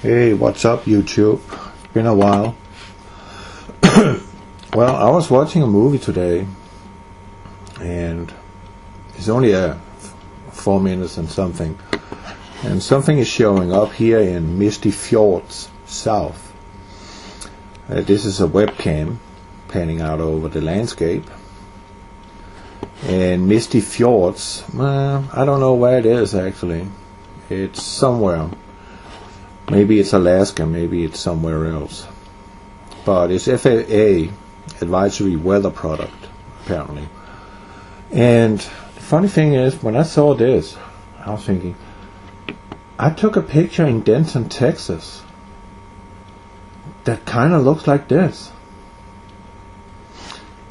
Hey, what's up, YouTube? It's been a while. Well, I was watching a movie today, and it's only 4 minutes and something is showing up here in misty fjords south. This is a webcam panning out over the landscape, and misty fjords, I don't know where it is actually. It's somewhere. Maybe it's Alaska, maybe it's somewhere else. But it's FAA advisory weather product, apparently. And the funny thing is, when I saw this, I was thinking, I took a picture in Denton, Texas that kind of looks like this.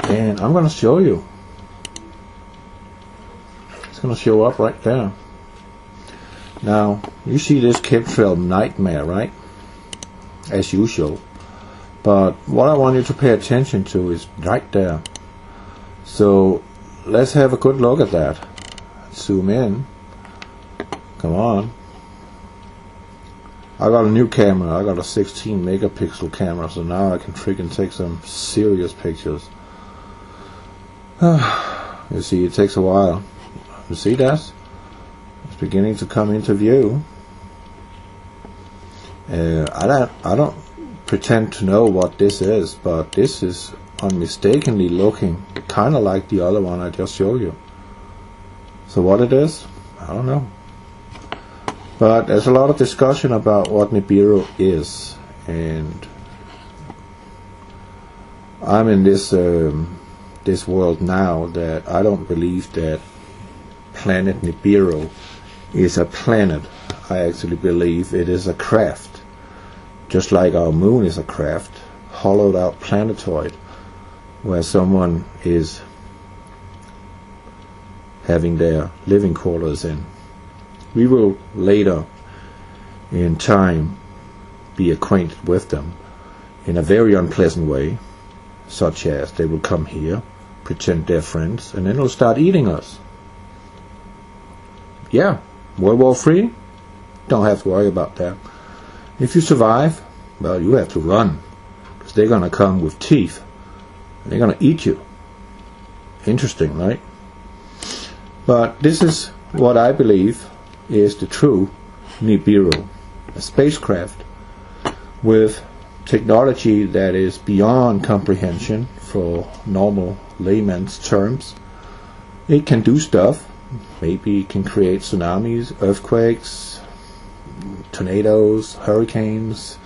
And I'm going to show you. It's going to show up right there. Now, you see this chemtrail nightmare, right? As usual. But what I want you to pay attention to is right there. So, let's have a good look at that. Zoom in. Come on. I got a new camera. I got a 16 megapixel camera, so now I can freaking take some serious pictures. You see, it takes a while. You see that? Beginning to come into view. I don't pretend to know what this is, but this is unmistakably looking kind of like the other one I just showed you. So what it is, I don't know. But there's a lot of discussion about what Nibiru is, and I'm in this world now that I don't believe that planet Nibiru is a planet. I actually believe it is a craft, just like our moon is a craft, hollowed out planetoid, where someone is having their living quarters in. We will later in time be acquainted with them in a very unpleasant way, such as they will come here, pretend they're friends, and then they'll start eating us. Yeah, World War III? Don't have to worry about that. If you survive, well, you have to run, because they're going to come with teeth, and they're going to eat you. Interesting, right? But this is what I believe is the true Nibiru, a spacecraft with technology that is beyond comprehension for normal layman's terms. It can do stuff. Maybe it can create tsunamis, earthquakes, tornadoes, hurricanes.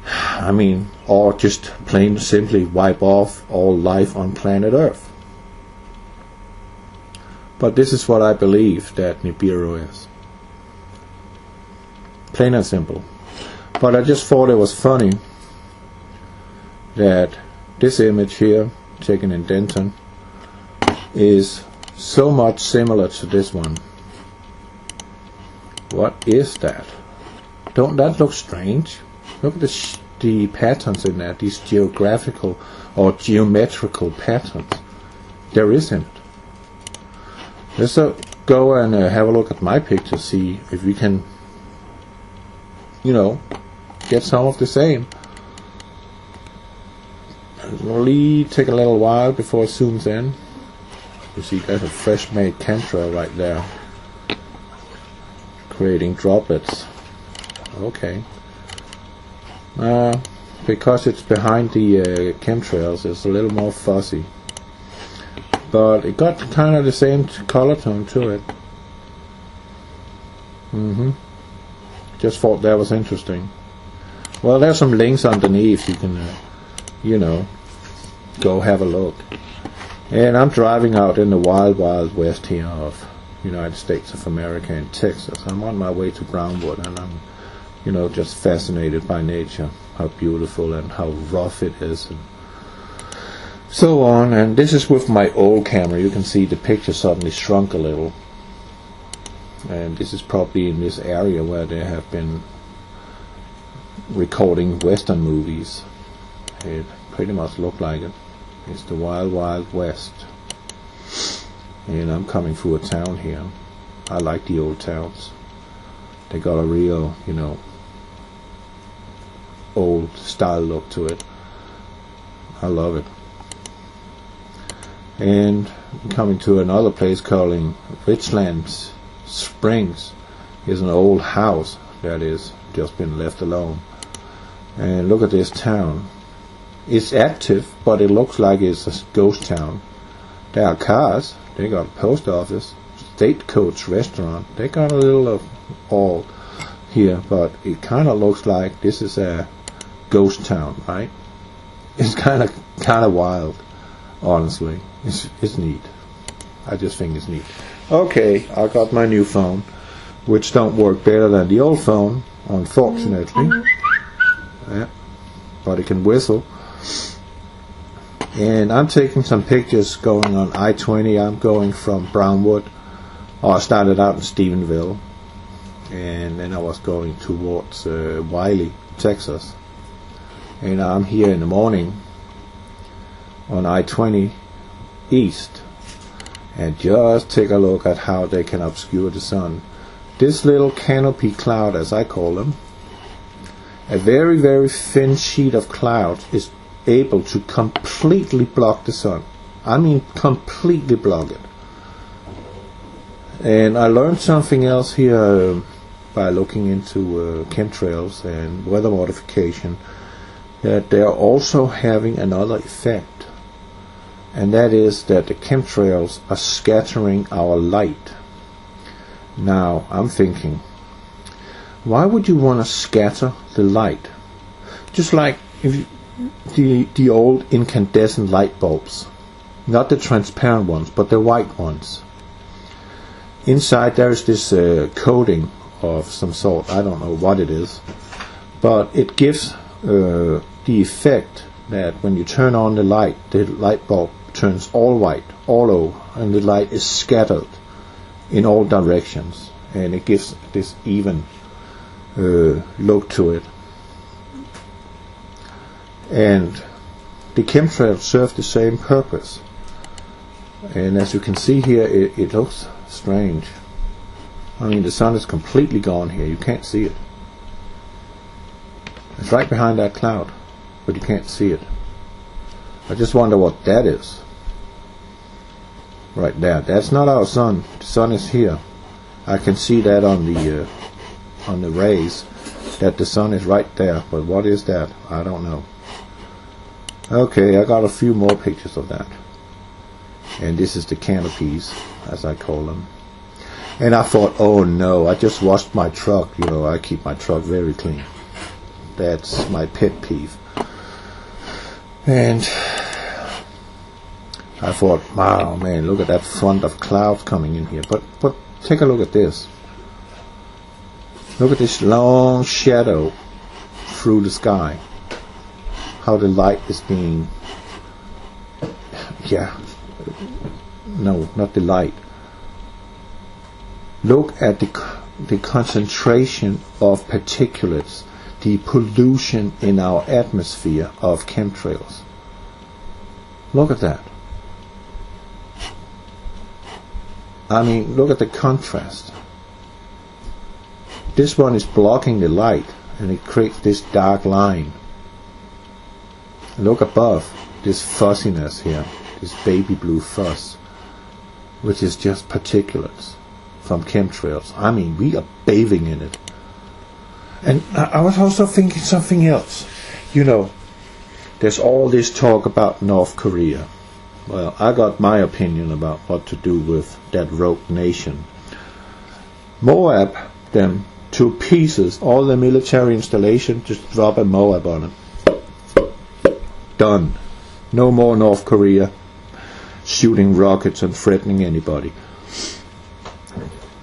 I mean, or just plain simply wipe off all life on planet Earth. But this is what I believe that Nibiru is. Plain and simple. But I just thought it was funny that this image here, taken in Denton, is so much similar to this one. What is that? Don't that look strange? Look at the patterns in there, these geographical or geometrical patterns. There isn't. Let's go and have a look at my picture, see if we can, get some of the same. It'll take a little while before it zooms in. You see, there's a fresh made chemtrail right there, creating droplets. Okay. Because it's behind the chemtrails, it's a little more fuzzy. But it got kind of the same color tone to it. Just thought that was interesting. Well, there's some links underneath. You can, go have a look. And I'm driving out in the wild, wild west here of United States of America in Texas. I'm on my way to Brownwood, and I'm, just fascinated by nature, how beautiful and how rough it is, and so on. And this is with my old camera. You can see the picture suddenly shrunk a little. And this is probably in this area where they have been recording Western movies. It pretty much looked like it. It's the wild, wild west. And I'm coming through a town here. I like the old towns. They got a real, old style look to it. I love it. And coming to another place called Richlands Springs. Is an old house that is just been left alone. And look at this town. It's active, but it looks like it's a ghost town. There are cars. They got a post office, Stagecoach restaurant. They got a little of all here, but it kind of looks like this is a ghost town, right? It's kind of wild, honestly. It's neat. I just think it's neat. Okay, I got my new phone, which don't work better than the old phone, unfortunately. Yeah, but it can whistle. And I'm taking some pictures going on I-20. I'm going from Brownwood. I started out in Stephenville, and then I was going towards Wiley, Texas. And I'm here in the morning on I-20 East. And just take a look at how they can obscure the sun. This little canopy cloud, as I call them, a very, very thin sheet of cloud, is able to completely block the sun. I mean completely block it. And I learned something else here by looking into chemtrails and weather modification, that they are also having another effect, and that is that the chemtrails are scattering our light. Now I'm thinking, why would you want to scatter the light? Just like if the old incandescent light bulbs, not the transparent ones, but the white ones. Inside there is this coating of some sort. I don't know what it is, but it gives the effect that when you turn on the light bulb turns all white all over, and the light is scattered in all directions, and it gives this even look to it. And the chemtrails serve the same purpose. And as you can see here, it looks strange. I mean, the sun is completely gone here. You can't see it. It's right behind that cloud, but you can't see it. I just wonder what that is. Right there. That's not our sun. The sun is here. I can see that on the rays, that the sun is right there. But what is that? I don't know. Okay, I got a few more pictures of that. And this is the canopies, as I call them. And I thought, oh no, I just washed my truck. You know, I keep my truck very clean. That's my pet peeve. And I thought, wow, man, look at that front of clouds coming in here. But take a look at this. Look at this long shadow through the sky. How the light is being, no, not the light. Look at the concentration of particulates, the pollution in our atmosphere of chemtrails. Look at that. I mean, look at the contrast. This one is blocking the light, and it creates this dark line. Look above, this fuzziness here, this baby blue fuzz, which is just particulates from chemtrails. I mean, we are bathing in it. And I was also thinking something else. You know, there's all this talk about North Korea. Well, I got my opinion about what to do with that rogue nation. Moab them to pieces, all the military installation, just drop a Moab on it. Done. No more North Korea shooting rockets and threatening anybody.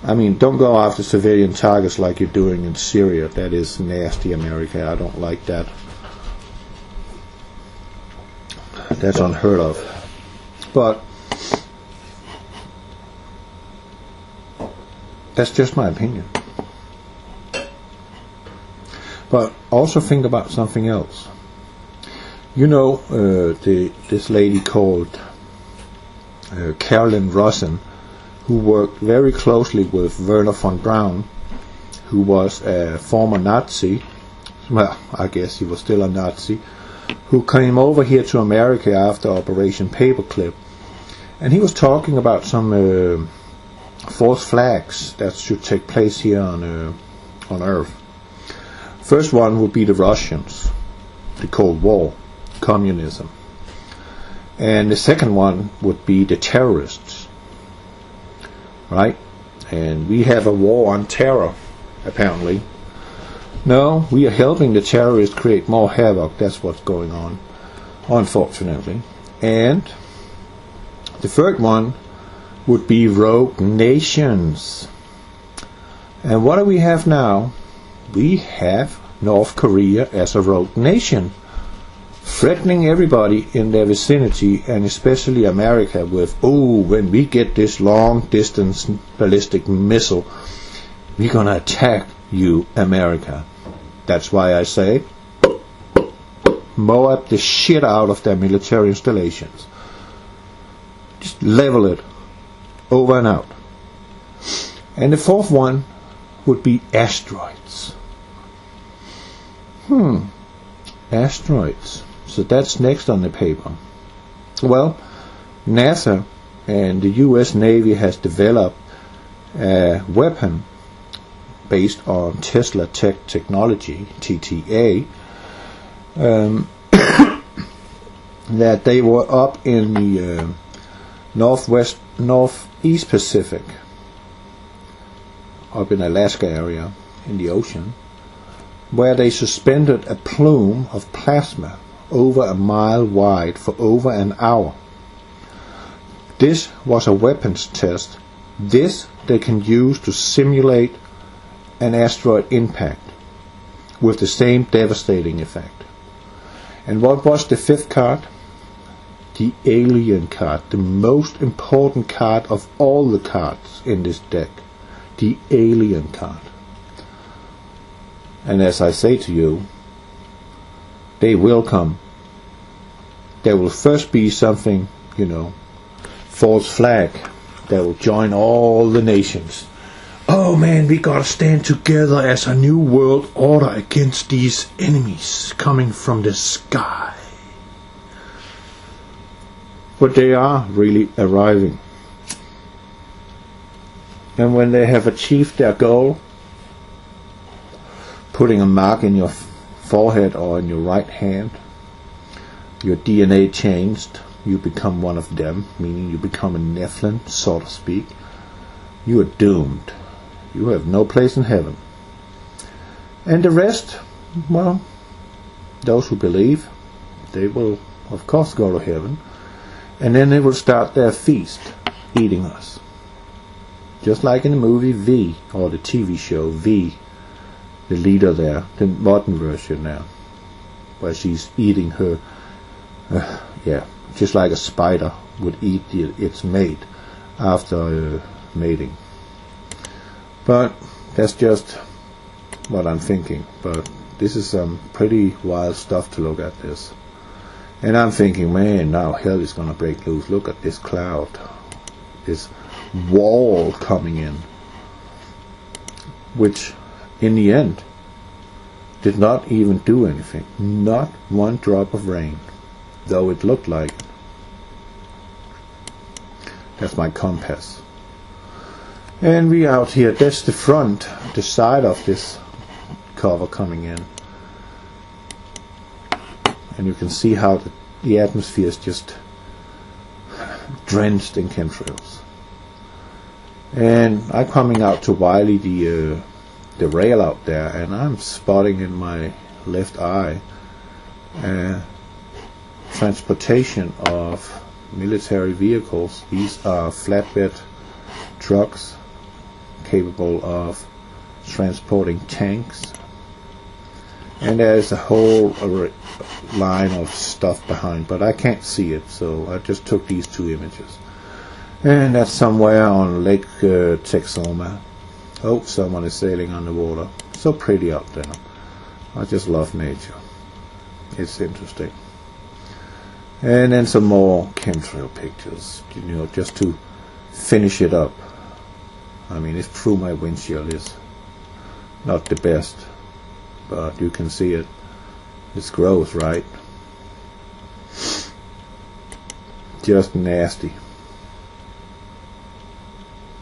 I mean, don't go after civilian targets like you're doing in Syria. That is nasty, America. I don't like that. That's unheard of. But that's just my opinion. But also think about something else. You know, this lady called Carolyn Rosen, who worked very closely with Wernher von Braun, who was a former Nazi. well, I guess he was still a Nazi, who came over here to America after Operation Paperclip, and he was talking about some false flags that should take place here on Earth. First one would be the Russians, the Cold War, communism, and the second one would be the terrorists, right? And we have a war on terror, apparently. No, we are helping the terrorists create more havoc. That's what's going on, unfortunately. And the third one would be rogue nations. And what do we have now? We have North Korea as a rogue nation, threatening everybody in their vicinity, and especially America with, oh, when we get this long-distance ballistic missile, we're gonna attack you, America. That's why I say, mow up the shit out of their military installations. Just level it, over and out. And the fourth one would be asteroids. Asteroids. So that's next on the paper. Well, NASA and the US Navy has developed a weapon based on Tesla Tech technology, TTA, that they were up in the northeast Pacific, up in Alaska area, in the ocean, where they suspended a plume of plasma over a mile wide for over an hour. This was a weapons test. This they can use to simulate an asteroid impact with the same devastating effect. And what was the fifth card? The alien card, the most important card of all the cards in this deck. The alien card. And as I say to you, they will come. There will first be something, false flag that will join all the nations. Oh man, we gotta stand together as a new world order against these enemies coming from the sky. But they are really arriving. And when they have achieved their goal, putting a mark in your forehead or in your right hand, your DNA changed, you become one of them, meaning you become a Nephilim, so to speak. You are doomed. You have no place in heaven. And the rest, well, those who believe, they will of course go to heaven, and then they will start their feast, eating us. Just like in the movie V, or the TV show V, the leader there, the modern version now, where she's eating her, just like a spider would eat its mate after mating. But that's just what I'm thinking. But this is some pretty wild stuff to look at this. And I'm thinking, man, now hell is going to break loose. Look at this cloud. This wall coming in. Which, in the end, did not even do anything. Not one drop of rain. Though it looked like it. That's my compass. And we out here, that's the front, the side of this cover coming in. And you can see how the atmosphere is just drenched in chemtrails. And I'm coming out to Wiley, the rail out there, and I'm spotting in my left eye transportation of military vehicles. These are flatbed trucks capable of transporting tanks, and there's a whole line of stuff behind, but I can't see it, so I just took these two images. And that's somewhere on Lake Texoma. Oh, someone is sailing on the water. So pretty out there. I just love nature. It's interesting. And then some more chemtrail pictures, just to finish it up. I mean, it's true my windshield is not the best, but you can see it. It's gross, right? Just nasty.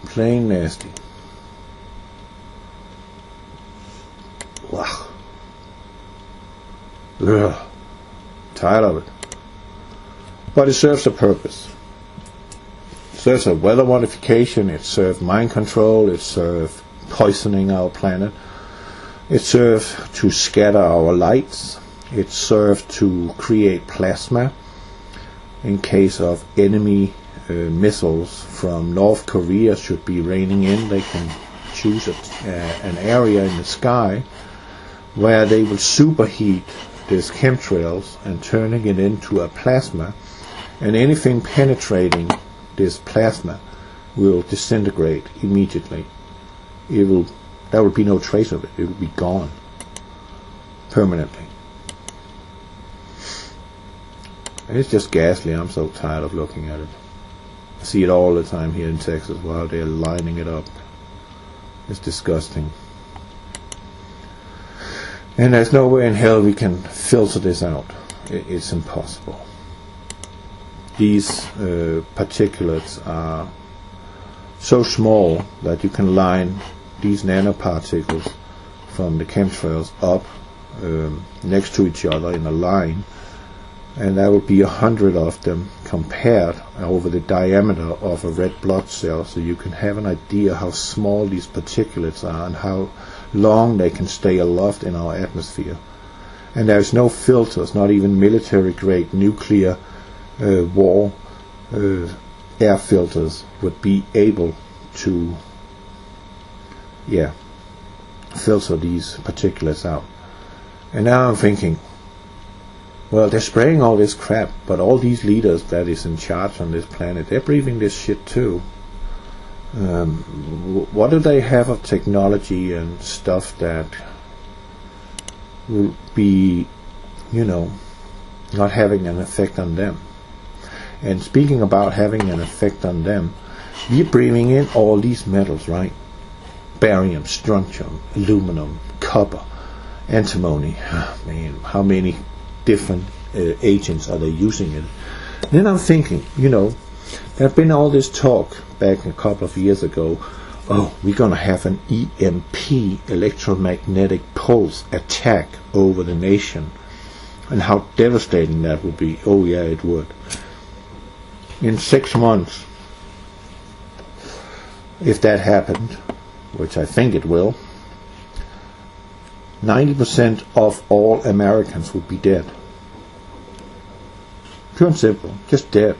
Plain nasty. Wow. Ugh. Tired of it. But it serves a purpose. It serves a weather modification, it serves mind control, it serves poisoning our planet, it serves to scatter our lights, it serves to create plasma in case of enemy missiles from North Korea should be raining in. They can choose an area in the sky where they will superheat this chemtrails and turning it into a plasma, and anything penetrating this plasma will disintegrate immediately. There will be no trace of it. It will be gone permanently. And it's just ghastly. I'm so tired of looking at it. I see it all the time here in Texas while they're lining it up. It's disgusting. And there's no way in hell we can filter this out. It's impossible. These particulates are so small that you can line these nanoparticles from the chemtrails up next to each other in a line, and there will be 100 of them compared over the diameter of a red blood cell, so you can have an idea how small these particulates are and how long they can stay aloft in our atmosphere. And there's no filters, not even military grade nuclear war air filters would be able to filter these particulates out. And now I'm thinking, well, they're spraying all this crap, but all these leaders that is in charge on this planet, they're breathing this shit too. What do they have of technology and stuff that will be, not having an effect on them? And speaking about having an effect on them, we're breathing in all these metals, right? Barium, strontium, aluminum, copper, antimony. Man, how many different agents are they using it? Then I'm thinking, there's been all this talk back a couple of years ago, we're going to have an EMP, electromagnetic pulse attack over the nation, and how devastating that would be. Oh yeah, it would. In 6 months, if that happened, which I think it will, 90% of all Americans would be dead. Pure and simple, just dead.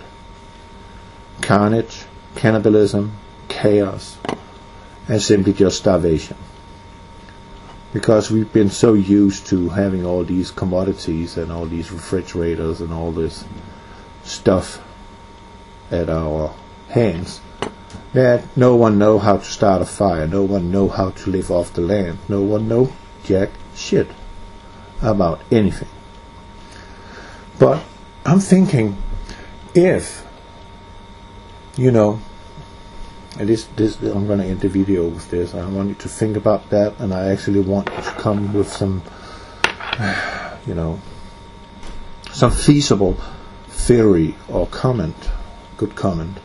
Carnage, cannibalism, chaos, and simply just starvation. Because we've been so used to having all these commodities and all these refrigerators and all this stuff at our hands that no one know how to start a fire, no one know how to live off the land, no one know jack shit about anything. But I'm thinking, if and this I'm going to end the video with this. I want you to think about that, and I actually want you to come with some some feasible theory or comment, good comment.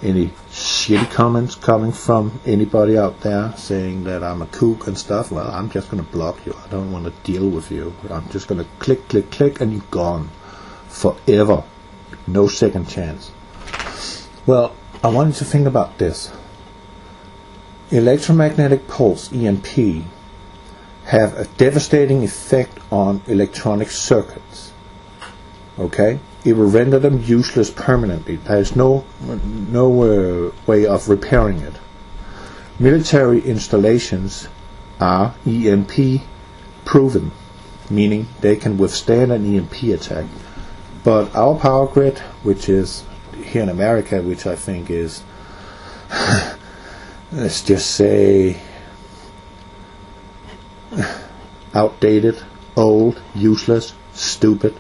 Any shitty comments coming from anybody out there saying that I'm a kook and stuff, well, I'm just going to block you. I don't want to deal with you. I'm just going to click, and you're gone forever. No second chance. Well, I wanted to think about this. Electromagnetic pulse, EMP, have a devastating effect on electronic circuits. Okay? It will render them useless permanently. There is no way of repairing it. Military installations are EMP proven, meaning they can withstand an EMP attack. But our power grid, which is here in America, which I think is, let's just say, outdated, old, useless, stupid,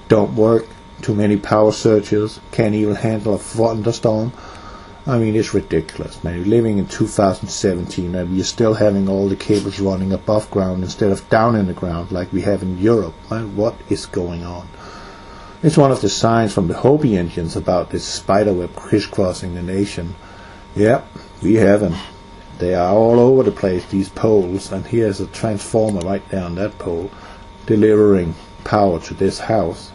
don't work, too many power surges, can't even handle a thunderstorm, I mean, it's ridiculous, man. We're living in 2017 and we're still having all the cables running above ground instead of down in the ground like we have in Europe. Man, what is going on? It's one of the signs from the Hopi Indians about this spiderweb crisscrossing the nation. Yep, we have them. They are all over the place, these poles, and here's a transformer right down that pole delivering power to this house,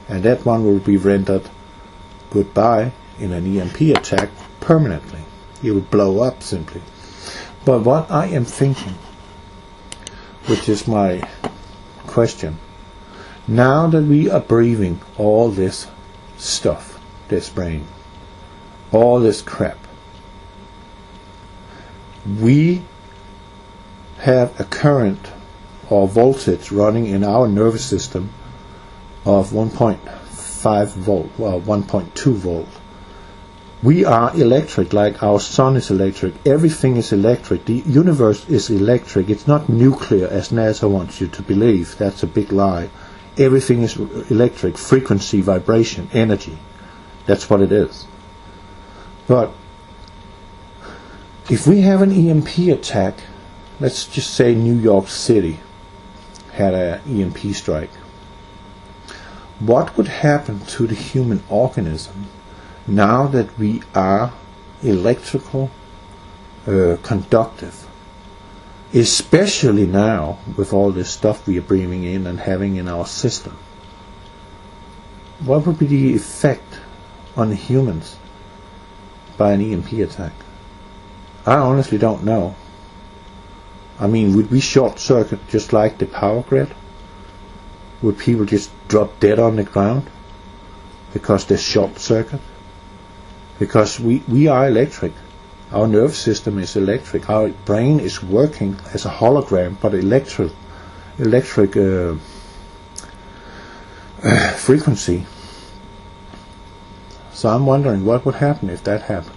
and that one will be rendered goodbye in an EMP attack permanently. It will blow up simply. But what I am thinking, which is my question, now that we are breathing all this stuff, this brain, all this crap, we have a current or voltage running in our nervous system of 1.5 volt, well 1.2 volt. We are electric, like our sun is electric. Everything is electric. The universe is electric. It's not nuclear as NASA wants you to believe. That's a big lie. Everything is electric, frequency, vibration, energy. That's what it is. But if we have an EMP attack, let's just say New York City had an EMP strike, what would happen to the human organism now that we are electrical, conductive, especially now with all this stuff we are breathing in and having in our system? What would be the effect on the humans by an EMP attack? I honestly don't know. I mean, would we short circuit just like the power grid? Would people just drop dead on the ground because they're short circuit? Because we are electric. Our nervous system is electric. Our brain is working as a hologram, but electric frequency. So I'm wondering what would happen if that happened.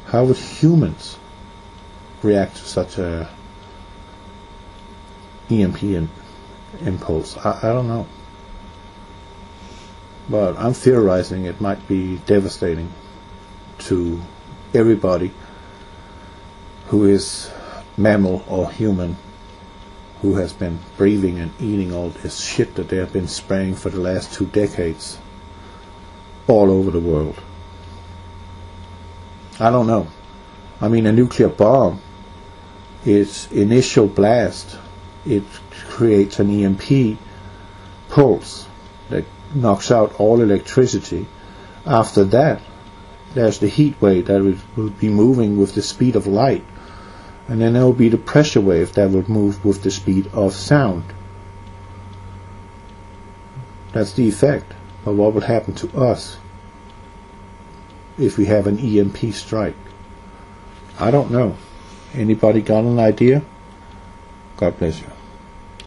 How would humans react to such a EMP impulse? I don't know. But I'm theorizing it might be devastating to everybody who is mammal or human, who has been breathing and eating all this shit that they have been spraying for the last 2 decades all over the world. I don't know. I mean, a nuclear bomb, its initial blast, it creates an EMP pulse that knocks out all electricity. After that, there's the heat wave that will be moving with the speed of light, and then there will be the pressure wave that will move with the speed of sound. That's the effect. But what will happen to us if we have an EMP strike? I don't know. Anybody got an idea? God bless you.